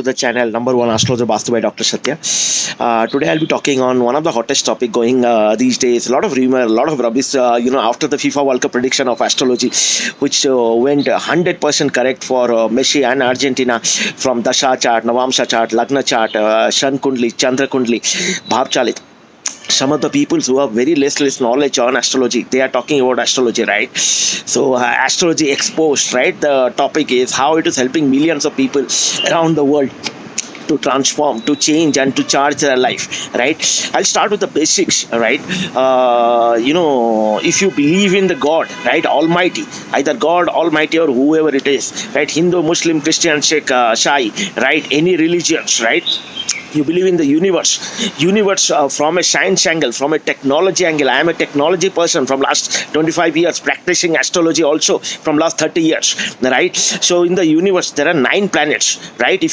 to the channel number one Astrologer Vaastu by Dr. Satya. Today I'll be talking on one of the hottest topic going these days. A lot of rumor, a lot of rubbish. After the FIFA World Cup prediction of astrology, which went 100% correct for Messi and Argentina from Dasha chart, Navamsha chart, Lagna chart, Shan Kundli, Chandra Kundli, Bhav Chalit. Some of the people who have very less knowledge on astrology, they are talking about astrology, right? So astrology exposed, right? The topic is how it is helping millions of people around the world to transform, to change, and to charge their life, right? I'll start with the basics, right? If you believe in the God, right, Almighty, either God Almighty or whoever it is, right, Hindu, Muslim, Christian, Sikh, Shai, right, any religions, right? You believe in the universe from a science angle, from a technology angle. I am a technology person from last 25 years, practicing astrology also from last 30 years, right? So in the universe, there are 9 planets, right? If you